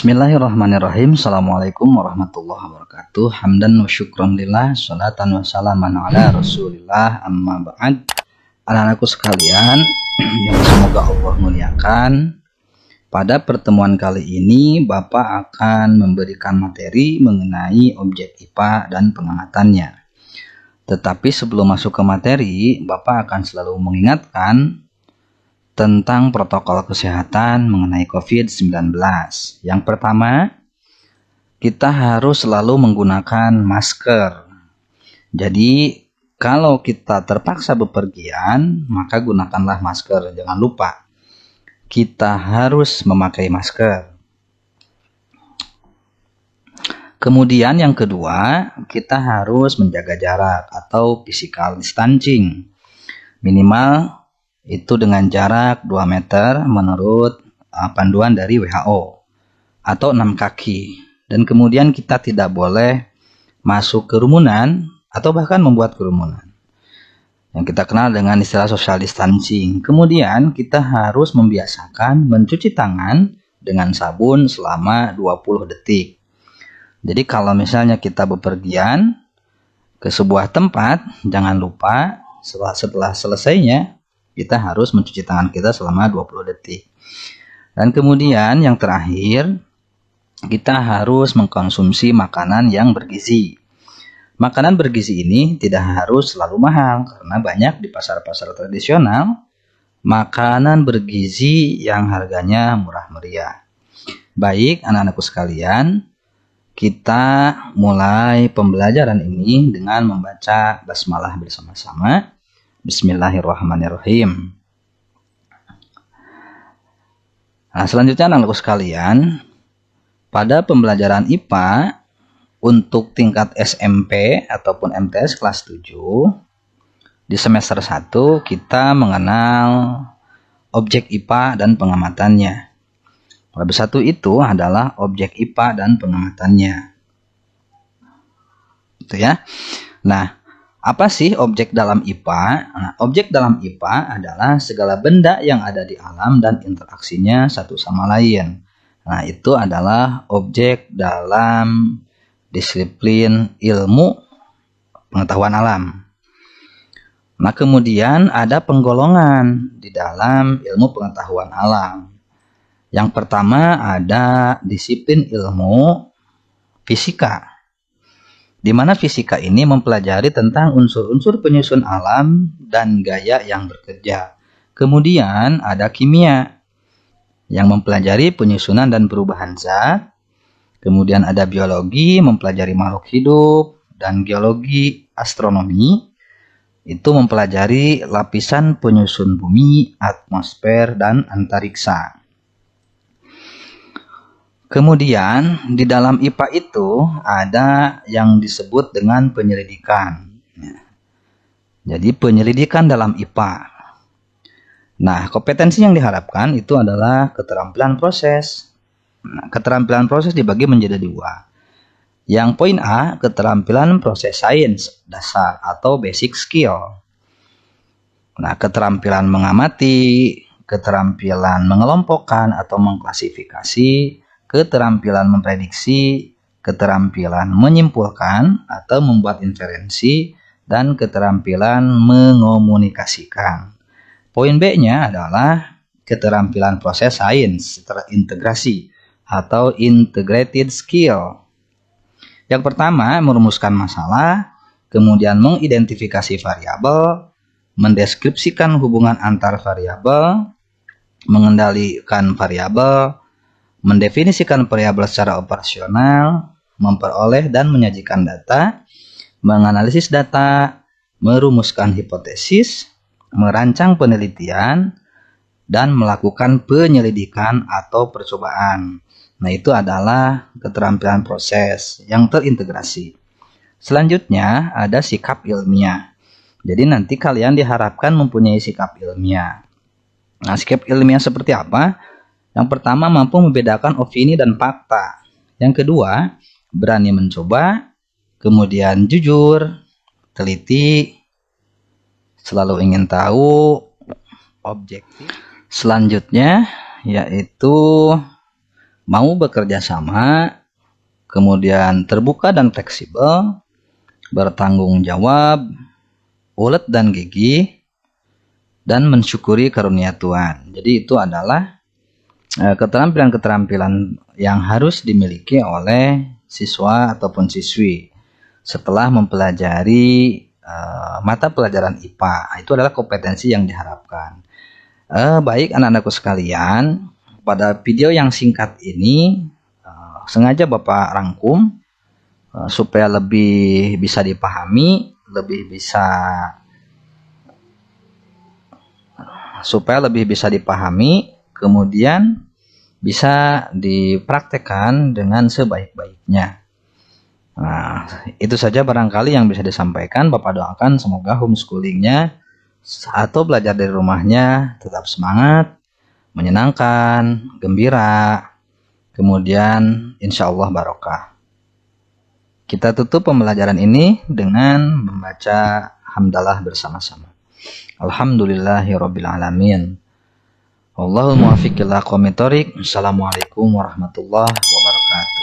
Bismillahirrahmanirrahim. Assalamualaikum warahmatullahi wabarakatuh. Hamdan wa syukran lillah, salatan wa salaman ala rasulillah, amma ba'd. Anak-anakku sekalian yang semoga Allah muliakan, pada pertemuan kali ini Bapak akan memberikan materi mengenai objek IPA dan pengamatannya. Tetapi sebelum masuk ke materi, Bapak akan selalu mengingatkan tentang protokol kesehatan mengenai COVID-19. Yang pertama, kita harus selalu menggunakan masker. Jadi, kalau kita terpaksa bepergian, maka gunakanlah masker. Jangan lupa, kita harus memakai masker. Kemudian yang kedua, kita harus menjaga jarak atau physical distancing. Minimal itu dengan jarak 2 meter menurut panduan dari WHO atau 6 kaki. Dan kemudian kita tidak boleh masuk kerumunan atau bahkan membuat kerumunan, yang kita kenal dengan istilah social distancing. Kemudian kita harus membiasakan mencuci tangan dengan sabun selama 20 detik. Jadi kalau misalnya kita bepergian ke sebuah tempat, jangan lupa setelah selesainya kita harus mencuci tangan kita selama 20 detik. Dan kemudian yang terakhir, kita harus mengkonsumsi makanan yang bergizi. Makanan bergizi ini tidak harus selalu mahal, karena banyak di pasar-pasar tradisional makanan bergizi yang harganya murah meriah. Baik anak-anakku sekalian, kita mulai pembelajaran ini dengan membaca basmalah bersama-sama. Bismillahirrahmanirrahim. Nah, selanjutnya anak-anakku sekalian, pada pembelajaran IPA untuk tingkat SMP ataupun MTS kelas 7 di semester 1 kita mengenal objek IPA dan pengamatannya. Bab 1 itu adalah objek IPA dan pengamatannya. Itu ya. Nah, apa sih objek dalam IPA? Nah, objek dalam IPA adalah segala benda yang ada di alam dan interaksinya satu sama lain. Nah, itu adalah objek dalam disiplin ilmu pengetahuan alam. Nah, kemudian ada penggolongan di dalam ilmu pengetahuan alam. Yang pertama ada disiplin ilmu fisika, di mana fisika ini mempelajari tentang unsur-unsur penyusun alam dan gaya yang bekerja. Kemudian ada kimia yang mempelajari penyusunan dan perubahan zat. Kemudian ada biologi, mempelajari makhluk hidup, dan geologi, astronomi itu mempelajari lapisan penyusun bumi, atmosfer, dan antariksa. Kemudian di dalam IPA itu ada yang disebut dengan penyelidikan. Jadi penyelidikan dalam IPA. Nah, kompetensi yang diharapkan itu adalah keterampilan proses. Nah, keterampilan proses dibagi menjadi 2. Yang poin A, keterampilan proses sains dasar atau basic skill. Nah, keterampilan mengamati, keterampilan mengelompokkan atau mengklasifikasi, keterampilan memprediksi, keterampilan menyimpulkan atau membuat inferensi, dan keterampilan mengomunikasikan. Poin B-nya adalah keterampilan proses sains terintegrasi atau integrated skill. Yang pertama, merumuskan masalah, kemudian mengidentifikasi variabel, mendeskripsikan hubungan antar variabel, mengendalikan variabel, mendefinisikan variabel secara operasional, memperoleh dan menyajikan data, menganalisis data, merumuskan hipotesis, merancang penelitian, dan melakukan penyelidikan atau percobaan. Nah, itu adalah keterampilan proses yang terintegrasi. Selanjutnya ada sikap ilmiah. Jadi nanti kalian diharapkan mempunyai sikap ilmiah. Nah, sikap ilmiah seperti apa? Yang pertama, mampu membedakan opini dan fakta. Yang kedua, berani mencoba. Kemudian jujur, teliti, selalu ingin tahu, objektif. Selanjutnya yaitu mau bekerja sama, kemudian terbuka dan fleksibel, bertanggung jawab, ulet dan gigih, dan mensyukuri karunia Tuhan. Jadi itu adalah keterampilan-keterampilan yang harus dimiliki oleh siswa ataupun siswi setelah mempelajari mata pelajaran IPA. Itu adalah kompetensi yang diharapkan. Baik anak-anakku sekalian, pada video yang singkat ini sengaja Bapak rangkum supaya lebih bisa dipahami, kemudian bisa dipraktekkan dengan sebaik-baiknya. Nah, itu saja barangkali yang bisa disampaikan. Bapak doakan semoga homeschoolingnya atau belajar dari rumahnya tetap semangat, menyenangkan, gembira, kemudian insya Allah barokah. Kita tutup pembelajaran ini dengan membaca hamdalah bersama-sama. Alhamdulillahirabbil alamin. Wallahul muwaffiq ila aqwamit thoriq. Assalamualaikum warahmatullahi wabarakatuh.